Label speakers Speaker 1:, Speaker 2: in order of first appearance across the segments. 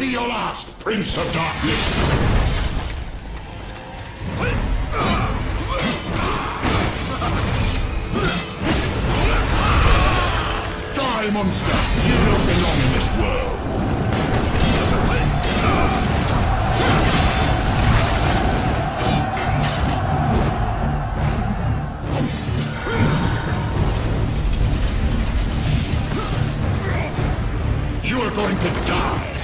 Speaker 1: be your last, Prince of Darkness! Die, monster! You don't belong in this world! You are going to die!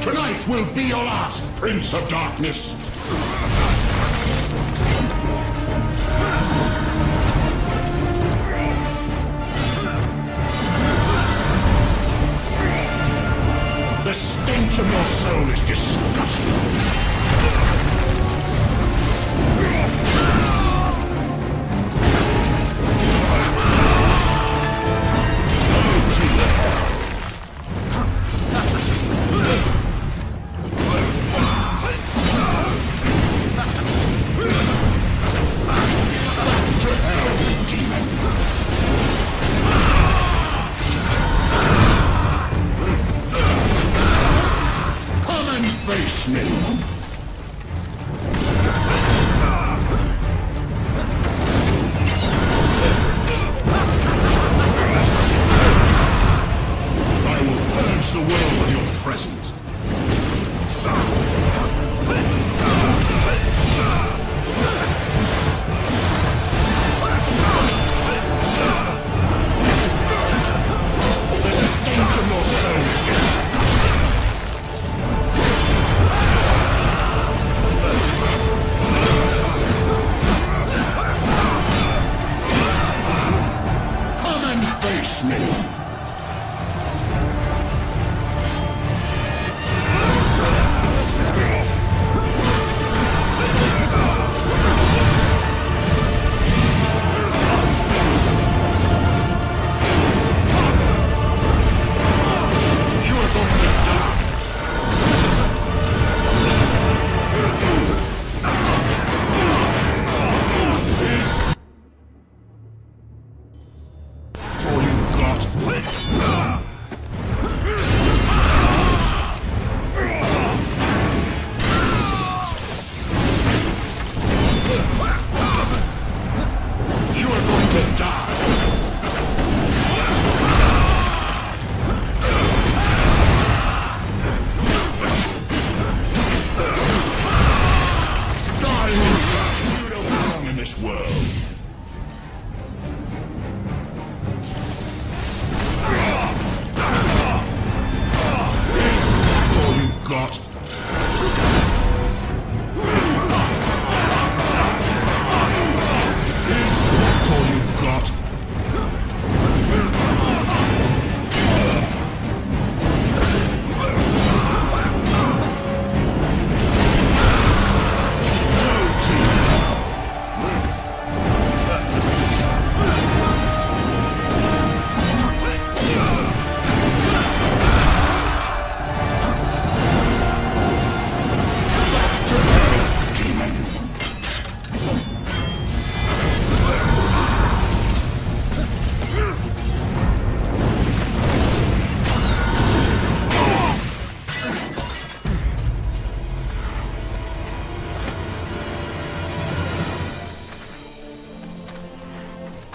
Speaker 1: Tonight will be your last, Prince of Darkness! The stench of your soul is disgusting! Face me! I will purge the world of your presence. The stench of your soul is disgusting. Face me!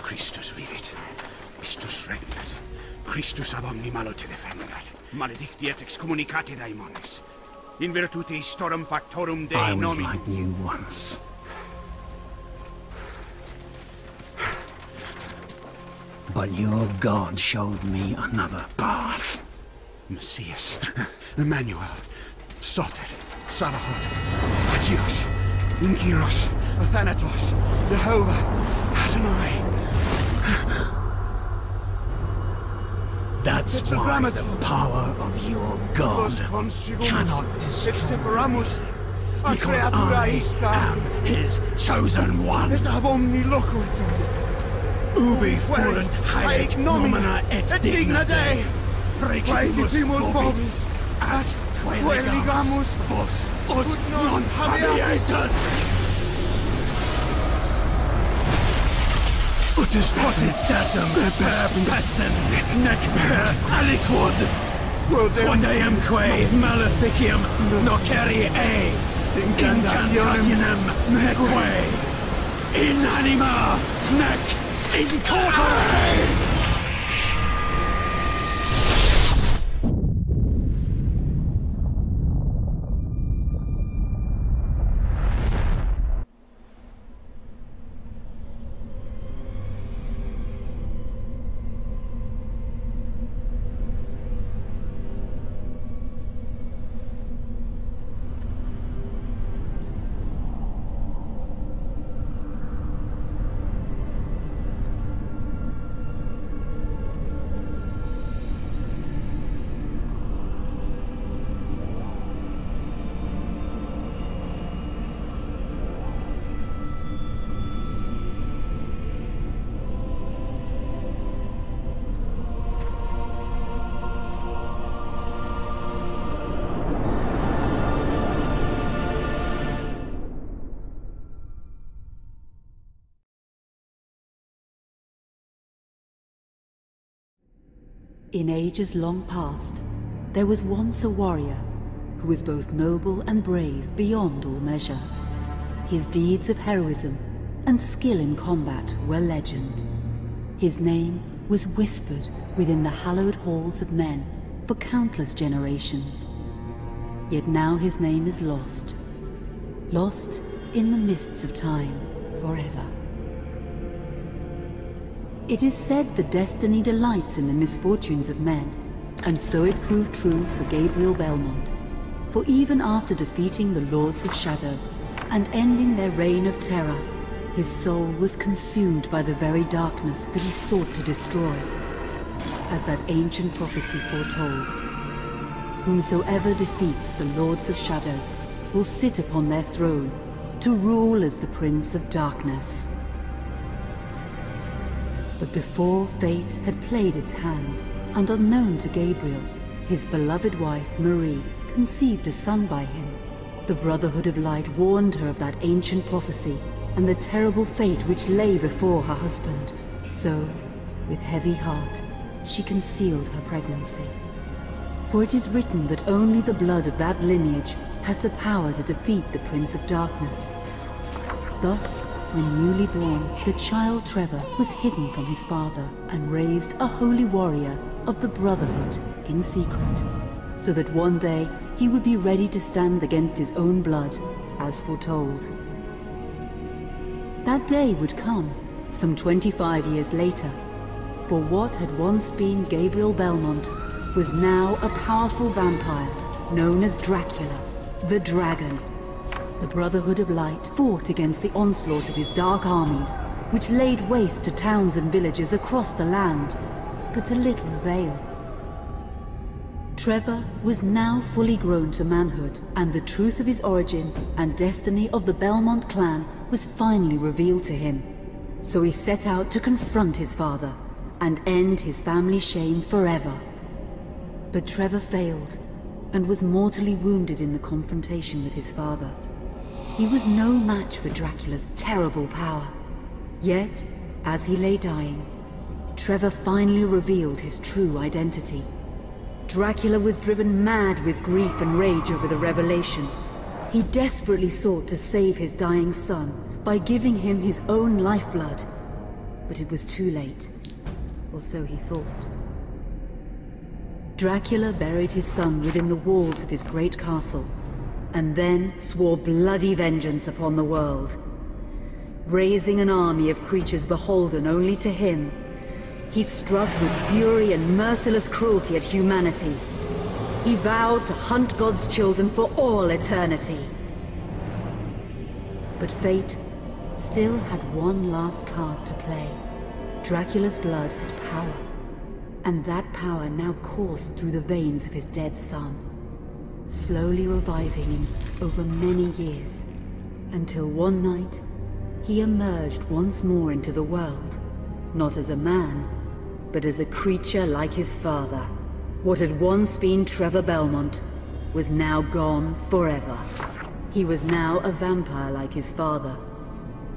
Speaker 2: Christus vivit, Christus regnat, Christus ab omni malo te defendat, maledictiet excommunicati daemones, in virtute storum factorum Dei
Speaker 3: I was
Speaker 2: nomini.
Speaker 3: like you once. But your God showed me another path.
Speaker 2: Messias, Emmanuel, Soter, Sabaoth, Agios, Inkyros, Athanatos, Jehovah, Adonai.
Speaker 3: That's why the power of your God cannot destroy me, because I am his chosen one. Ubi fuerunt haec nomina et digna Dei, praecipimus vobis ad legamos vos ut non habeatus. Ut est potestatum per pestem nec per aliquod quodamque maleficium nocere incantationem neque in anima nec in corpore.
Speaker 4: In ages long past, there was once a warrior who was both noble and brave beyond all measure. His deeds of heroism and skill in combat were legend. His name was whispered within the hallowed halls of men for countless generations. Yet now his name is lost. Lost in the mists of time forever. It is said that destiny delights in the misfortunes of men, and so it proved true for Gabriel Belmont. For even after defeating the Lords of Shadow and ending their reign of terror, his soul was consumed by the very darkness that he sought to destroy. As that ancient prophecy foretold, whomsoever defeats the Lords of Shadow will sit upon their throne to rule as the Prince of Darkness. But before fate had played its hand, and unknown to Gabriel, his beloved wife Marie conceived a son by him. The Brotherhood of Light warned her of that ancient prophecy and the terrible fate which lay before her husband. So, with heavy heart, she concealed her pregnancy. For it is written that only the blood of that lineage has the power to defeat the Prince of Darkness. Thus, when newly born, the child Trevor was hidden from his father and raised a holy warrior of the Brotherhood in secret, so that one day he would be ready to stand against his own blood, as foretold. That day would come, some 25 years later, for what had once been Gabriel Belmont was now a powerful vampire known as Dracula, the Dragon. The Brotherhood of Light fought against the onslaught of his dark armies, which laid waste to towns and villages across the land, but to little avail. Trevor was now fully grown to manhood, and the truth of his origin and destiny of the Belmont clan was finally revealed to him. So he set out to confront his father and end his family shame forever. But Trevor failed, and was mortally wounded in the confrontation with his father. He was no match for Dracula's terrible power. Yet, as he lay dying, Trevor finally revealed his true identity. Dracula was driven mad with grief and rage over the revelation. He desperately sought to save his dying son by giving him his own lifeblood. But it was too late, or so he thought. Dracula buried his son within the walls of his great castle, and then swore bloody vengeance upon the world. Raising an army of creatures beholden only to him, he struck with fury and merciless cruelty at humanity. He vowed to hunt God's children for all eternity. But fate still had one last card to play. Dracula's blood had power, and that power now coursed through the veins of his dead son, slowly reviving him over many years, until one night he emerged once more into the world, not as a man, but as a creature like his father. What had once been Trevor Belmont was now gone forever. He was now a vampire like his father.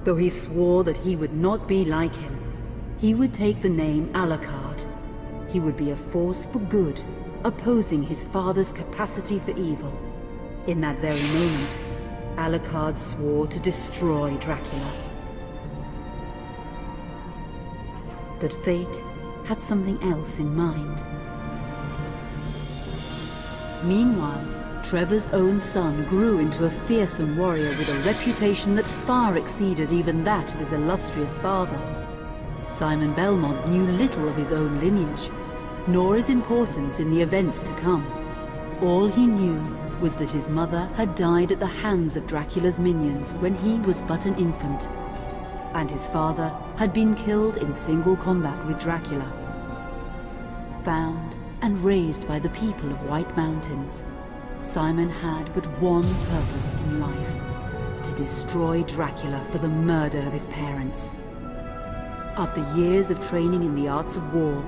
Speaker 4: Though he swore that he would not be like him, he would take the name Alucard. He would be a force for good, opposing his father's capacity for evil. In that very moment, Alucard swore to destroy Dracula. But fate had something else in mind. Meanwhile, Trevor's own son grew into a fearsome warrior with a reputation that far exceeded even that of his illustrious father. Simon Belmont knew little of his own lineage, nor his importance in the events to come. All he knew was that his mother had died at the hands of Dracula's minions when he was but an infant, and his father had been killed in single combat with Dracula. Found and raised by the people of White Mountains, Simon had but one purpose in life: to destroy Dracula for the murder of his parents. After years of training in the arts of war,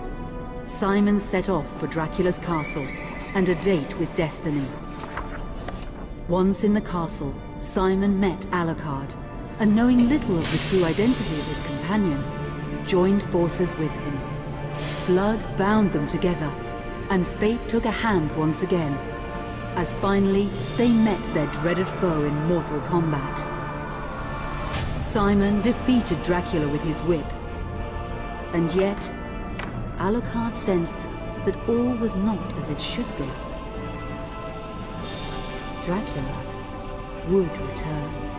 Speaker 4: Simon set off for Dracula's castle and a date with destiny. Once in the castle, Simon met Alucard, and knowing little of the true identity of his companion, joined forces with him. Blood bound them together, and fate took a hand once again, as finally they met their dreaded foe in mortal combat. Simon defeated Dracula with his whip, and yet Alucard sensed that all was not as it should be. Dracula would return.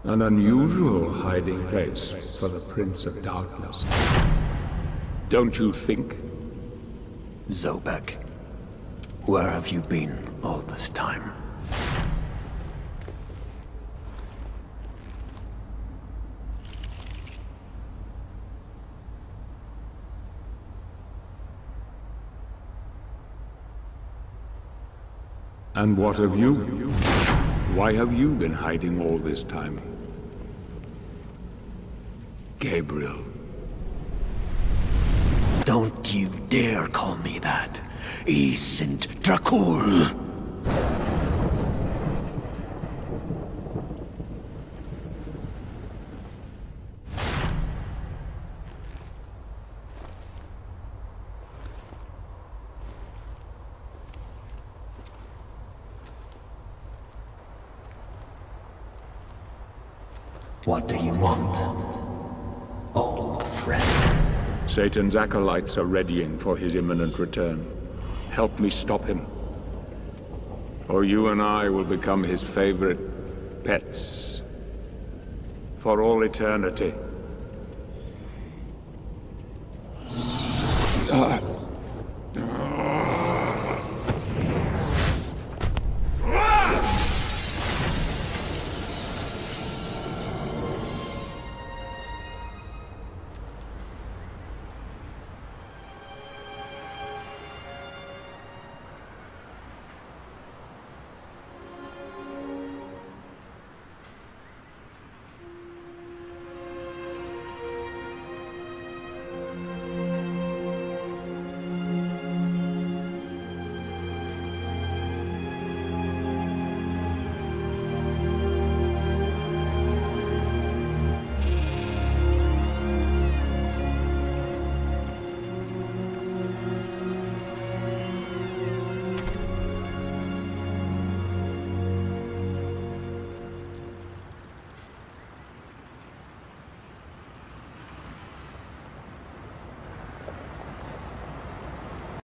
Speaker 5: An unusual hiding place for the Prince of Darkness. Don't you think?
Speaker 3: Zobek, where have you been all this time?
Speaker 5: And what of you? Why have you been hiding all this time? Gabriel.
Speaker 3: Don't you dare call me that. I sind Dracul. What do you want, old friend?
Speaker 5: Satan's acolytes are readying for his imminent return. help me stop him. Or you and I will become his favorite pets. For all eternity.